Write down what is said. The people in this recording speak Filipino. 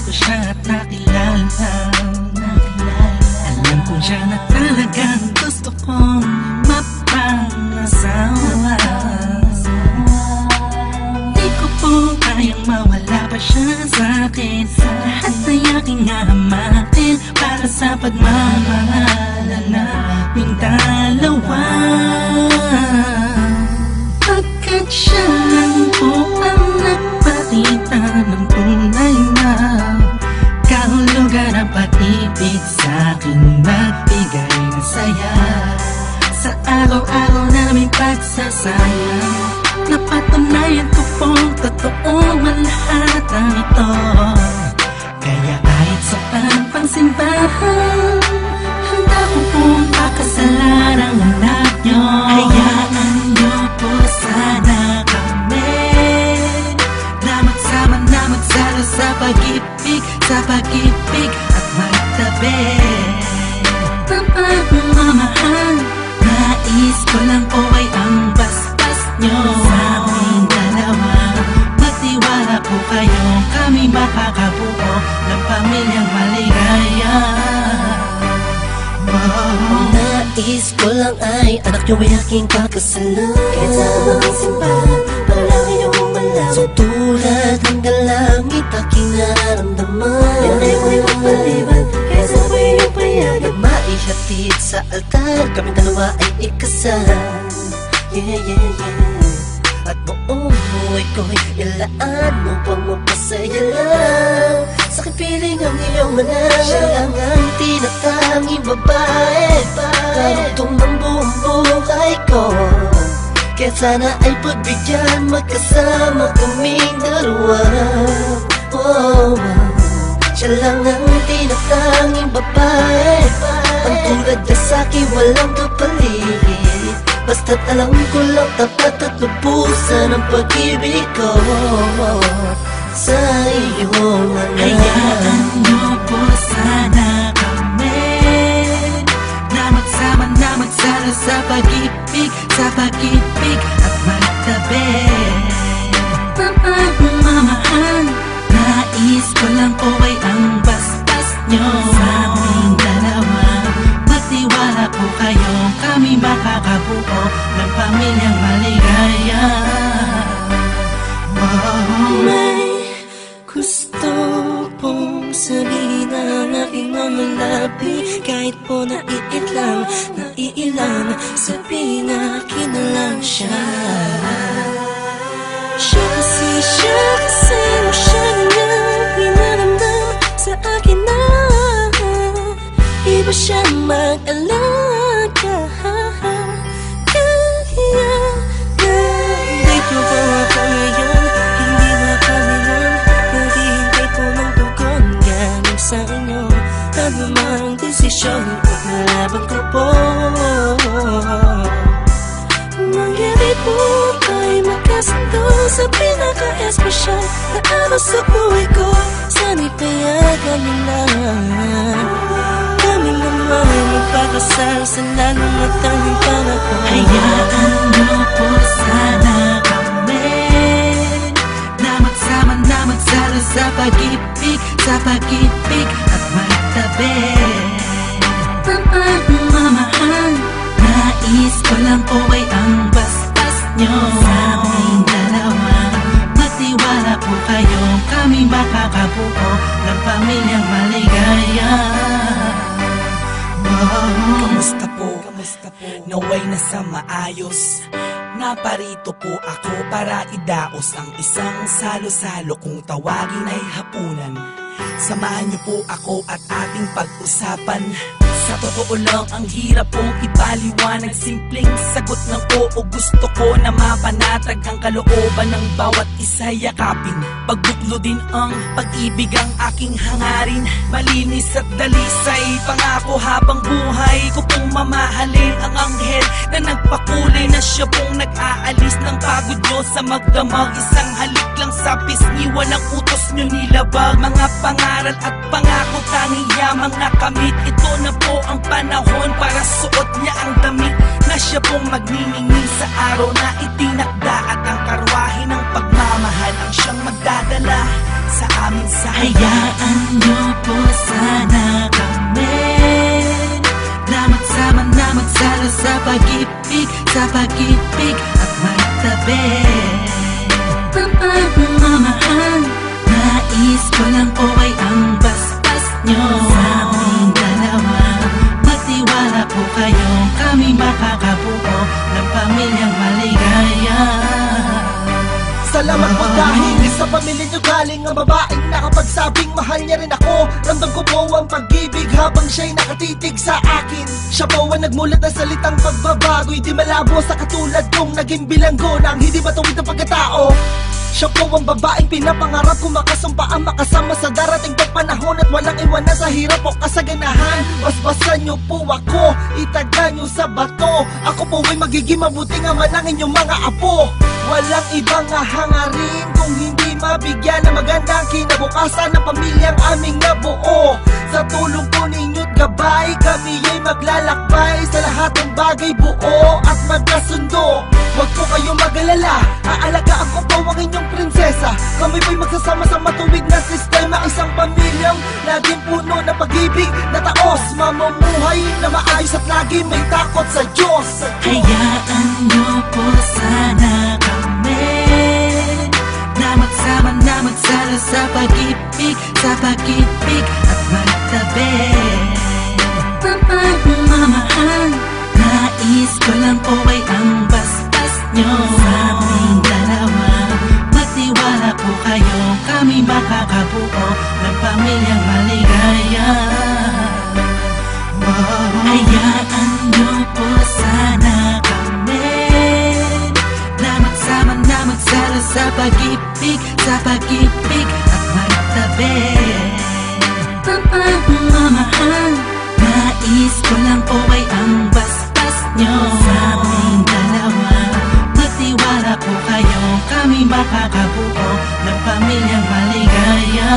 ko siya at nakilala. Alam ko siya na talagang gusto kong mapangasawa. Di ko po kayang mawala pa siya sa'kin. Lahat ay aking hahamakin para sa pagmamahalan naming dalawa. Pagkat siya lang po ang nagpakita ng tunay na kahulugan ng pag-ibig sa'king nagbigay ng saya. Sa araw-araw naming pagsasama, napatunayan ko pong totoo ang lahat ng ito. Kaya kahit saan pang simbahan, handa ko pong pakasalan ang anak nyo. Hayaan nyo po sana kami na magsama na magsalo sa pag-ibig at magtabi ng pagmamahal. Nais ko lang po ay ang basbas nyo sa aming dalawa. Magtiwala po kayo, kami makakabuo ng pamilyang maligaya. Nais ko lang ay anak nyo ay aking pakasalan. Kahit saan ang simbahan, palagi nyo malaman. So tulad ng langit aking nararamdaman. Yan ay mo'y magpaliban, kaya sabay nyo payagan. Maihatid sa altar, kami dalawa ay ikasal. Yeah, yeah, yeah. At buong buhay ko'y ilaan mo pang mapasaya lang. Sa'kin piling ang iyong manan. Siya lang ang tinatanging babae, karugtong ng buong buhay ko. Kaya sana ay pagbigyan, magkasama kaming dalawa. Oh, siya lang ang tinatanging babae, ang tulad niya sa'kin walang kapalit. Basta't alam ko lang tapat at lubusan ang pag-ibig ko sa iyong mga. Hayaan nyo po sana kami na magsama na magsalo sa pag-ibig at magtabi ng pagmamahal. Nais ko lang po ay ang basbas nyo sa aming dalawa. Magtiwala po kayo, kami makakabuo ng pamilyang maligaya. May gusto pong sabihin ang aking mga labi. Kahit po naiilang, sabihin akin na lang siya. Siya kasi mo siya nga pinaramdam sa akin na iba siya mag-alaga. Kaya nandito ba ako ngayon? Hindi na kami lang naghihintay po ng tugon galing sa inyo. Ano mang desisyon, iglalaban ko po. Mangyari po tayo magkasundo sa pinaka-espesyal na araw sa buhay ko. Sana'y payagan mo na kami naman magpakasal sa lalong at tanging panahon. Hayaan nyo po sana kami na magsama na magsalo sa pag-ibig at magtabi ng pagmamahal. Nais ko lang po ay ang basbas nyo sa aming dalawa. Magtiwala po kayo, kami makakabuo ng pamilyang maligaya. Kamusta po? Naway nasa maayos. Naparito po ako para idaos ang isang salo-salo kung tawagin ay hapunan. Samahan niyo po ako at ating pag-usapan. Sa totoo lang, ang hirap pong ipaliwanag. Simpleng sagot ng oo, gusto ko na mapanatag ang kalooban ng bawat isa yakapin. Pagbuklo din ang pag-ibig ang aking hangarin. Malinis at dalisay, pangako habang buhay ko pong mamahalin ang anghel na nagpakulay na siya pong nag-aalis ng pagod nyo sa magdamag. Isang halik lang sa pisngi, walang utos nyo nilabag. Mga pangaral at pangako, tanging yamang nakamit. Ito na po ang panahon para suot niya ang damit na siya pong magniningning sa araw na itinakda. At ang karwahe ng pagmamahal ang siyang magdadala sa amin sa Hayaan niyo po sana kami na magsama na magsalo sa pag-ibig at magtabi. Pagmamahal, nais ko lang po ay ang bastas nyo sa aming dalawa. Magtiwala po kayo, kami makakabuo ng pamilyang maligaya. Salamat po dahil sa pamilya nyo galing ang babaeng nakapagsabing mahal niya rin ako. Ramdam ko po ang pag-ibig habang siya'y nakatitig sa akin. Siya po ang nagmulat ng salitang pagbabago, hindi malabo sa katulad kong naging bilanggo ng hindi matuwid ang pagkatao. Siya po ang babaeng pinapangarap ko, makasumpa ang makasama sa darating pang panahon at walang iwanan sa hirap o kasaganahan. Basbasan niyo po ako, itaga niyo sa bato. Ako po ay magiging mabuting ama ng inyong mga apo. Walang ibang hangarin kung hindi mabigyan ng magandang kinabukasan ng pamilyang aming nabuo. Sa tulong po ninyo't gabay, kami ay maglalakbay sa lahat ng bagay, buo at magkasundo. Huwag po kayong mag-alala, aalagaan ko po ang inyong prinsesa. Kami po'y magsasama sa matuwid na sistema, isang pamilyang laging puno ng pag-ibig na taos, mamumuhay na maayos at lagi may takot sa Diyos. Hayaan niyo po sana kami na magsama na magsalo sa pag-ibig at magtabi. Pagmamahal, nais ko lang po ay ang bastas nyo sa aming dalawa. Magtiwala po kayo, kami makakabuo ng pamilyang maligaya. Hayaan niyo po sana kami na magsama na magsalo sa pag-ibig at magtabi. Pagmamahal, nais ko lang po ay ang bastas nyo sa aming dalawa. Magtiwala po kayo, kami makakabuo ng pamilyang maligaya.